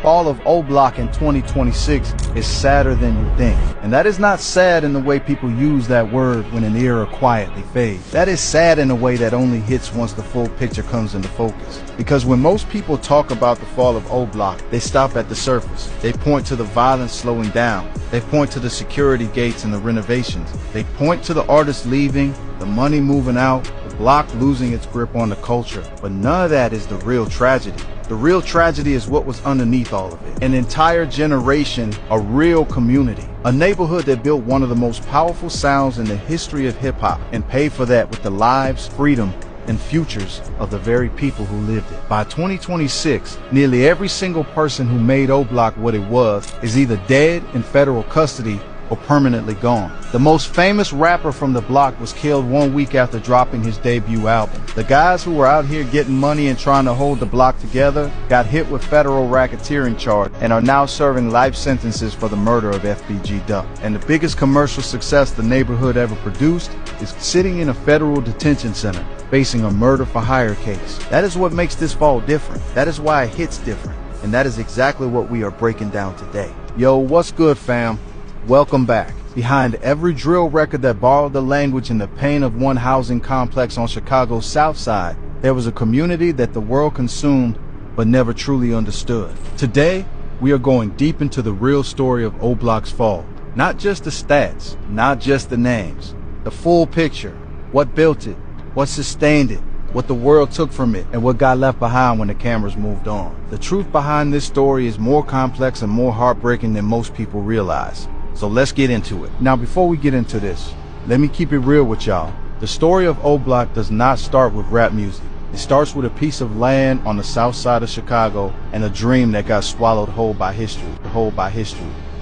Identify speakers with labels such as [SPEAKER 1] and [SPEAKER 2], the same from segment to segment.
[SPEAKER 1] fall of O Block in 2026 is sadder than you think. And that is not sad in the way people use that word when an era quietly fades. That is sad in a way that only hits once the full picture comes into focus. Because when most people talk about the fall of O Block, they stop at the surface. They point to the violence slowing down. They point to the security gates and the renovations. They point to the artists leaving, the money moving out, the block losing its grip on the culture. But none of that is the real tragedy. The real tragedy is what was underneath all of it. An entire generation, a real community. A neighborhood that built one of the most powerful sounds in the history of hip-hop and paid for that with the lives, freedom, and futures of the very people who lived it. By 2026, nearly every single person who made O Block what it was is either dead in federal custody or permanently gone. The most famous rapper from the block was killed 1 week after dropping his debut album. The guys who were out here getting money and trying to hold the block together got hit with federal racketeering charge and are now serving life sentences for the murder of FBG Duck. And the biggest commercial success the neighborhood ever produced is sitting in a federal detention center facing a murder for hire case. That is what makes this fall different. That is why it hits different. And that is exactly what we are breaking down today. Yo, what's good, fam? Welcome back. Behind every drill record that borrowed the language and the pain of one housing complex on Chicago's South Side, there was a community that the world consumed but never truly understood. Today, we are going deep into the real story of O Block's fall. Not just the stats, not just the names, the full picture, what built it, what sustained it, what the world took from it, and what got left behind when the cameras moved on. The truth behind this story is more complex and more heartbreaking than most people realize. So let's get into it. Now, before we get into this, let me keep it real with y'all. The story of O Block does not start with rap music. It starts with a piece of land on the south side of Chicago and a dream that got swallowed whole by history.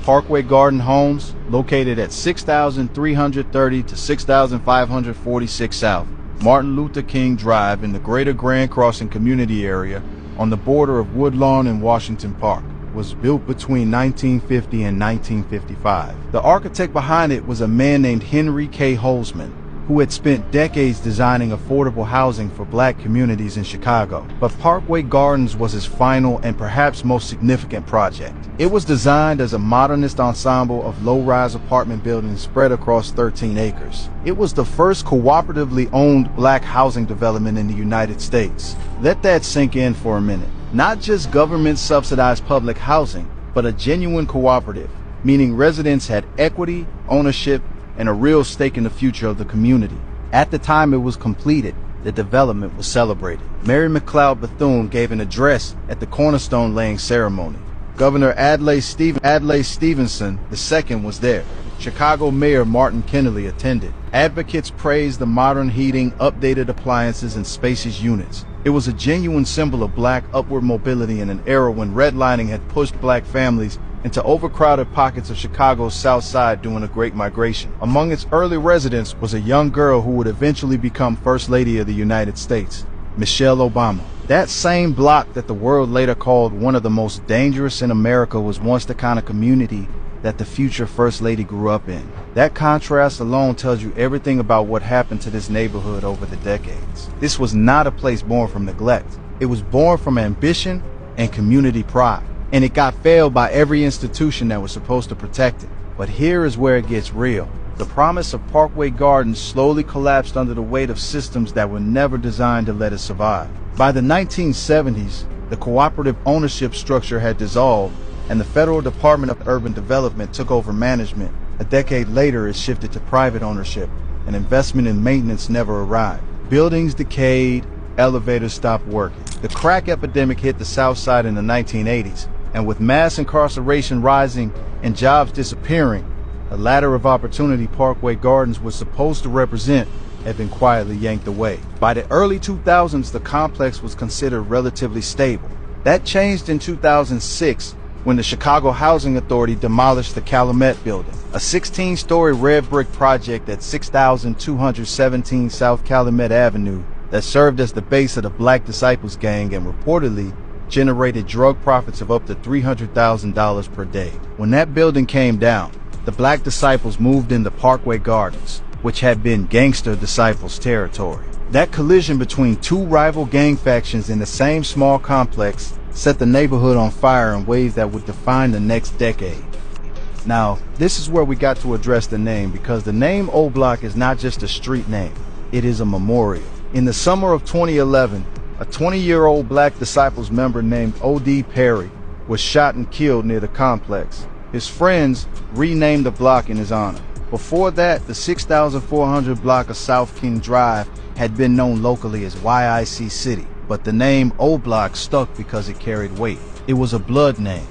[SPEAKER 1] Parkway Garden Homes, located at 6,330 to 6,546 South Martin Luther King Drive in the Greater Grand Crossing community area on the border of Woodlawn and Washington Park, was built between 1950 and 1955. The architect behind it was a man named Henry K. Holzman, who had spent decades designing affordable housing for black communities in Chicago. But Parkway Gardens was his final and perhaps most significant project. It was designed as a modernist ensemble of low-rise apartment buildings spread across 13 acres. It was the first cooperatively owned black housing development in the United States. Let that sink in for a minute. Not just government-subsidized public housing, but a genuine cooperative, meaning residents had equity, ownership, and a real stake in the future of the community. At the time it was completed, the development was celebrated. Mary McLeod Bethune gave an address at the cornerstone laying ceremony. Governor Adlai Stevenson II was there. Chicago Mayor Martin Kennedy attended. Advocates praised the modern heating, updated appliances, and spacious units. It was a genuine symbol of black upward mobility in an era when redlining had pushed black families into overcrowded pockets of Chicago's South Side during the Great Migration. Among its early residents was a young girl who would eventually become First Lady of the United States, Michelle Obama. That same block that the world later called one of the most dangerous in America was once the kind of community that the future First Lady grew up in. That contrast alone tells you everything about what happened to this neighborhood over the decades. This was not a place born from neglect. It was born from ambition and community pride. And it got failed by every institution that was supposed to protect it. But here is where it gets real. The promise of Parkway Gardens slowly collapsed under the weight of systems that were never designed to let it survive. By the 1970s, the cooperative ownership structure had dissolved, and the Federal Department of Urban Development took over management. A decade later, it shifted to private ownership, and investment in maintenance never arrived. Buildings decayed, elevators stopped working. The crack epidemic hit the South Side in the 1980s, and with mass incarceration rising and jobs disappearing, the ladder of opportunity Parkway Gardens was supposed to represent had been quietly yanked away. By the early 2000s, the complex was considered relatively stable. That changed in 2006 when the Chicago Housing Authority demolished the Calumet building, a 16-story red brick project at 6,217 South Calumet Avenue that served as the base of the Black Disciples Gang and reportedly generated drug profits of up to $300,000 per day. When that building came down, the Black Disciples moved into Parkway Gardens, which had been Gangster Disciples territory. That collision between two rival gang factions in the same small complex set the neighborhood on fire in ways that would define the next decade. Now, this is where we got to address the name, because the name O Block is not just a street name, it is a memorial. In the summer of 2011, a 20-year-old Black Disciples member named O.D. Perry was shot and killed near the complex. His friends renamed the block in his honor. Before that, the 6,400 block of South King Drive had been known locally as YIC City, but the name O Block stuck because it carried weight. It was a blood name,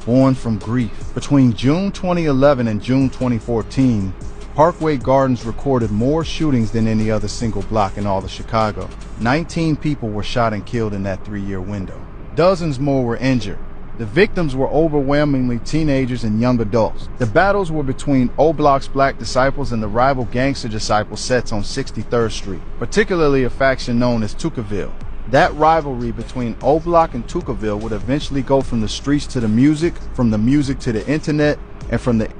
[SPEAKER 1] born from grief. Between June 2011 and June 2014, Parkway Gardens recorded more shootings than any other single block in all of Chicago. 19 people were shot and killed in that 3-year window. Dozens more were injured. The victims were overwhelmingly teenagers and young adults. The battles were between O Block's Black Disciples and the rival Gangster Disciples sets on 63rd Street, particularly a faction known as Tuckerville. That rivalry between O Block and Tuckerville would eventually go from the streets to the music, from the music to the internet, and from the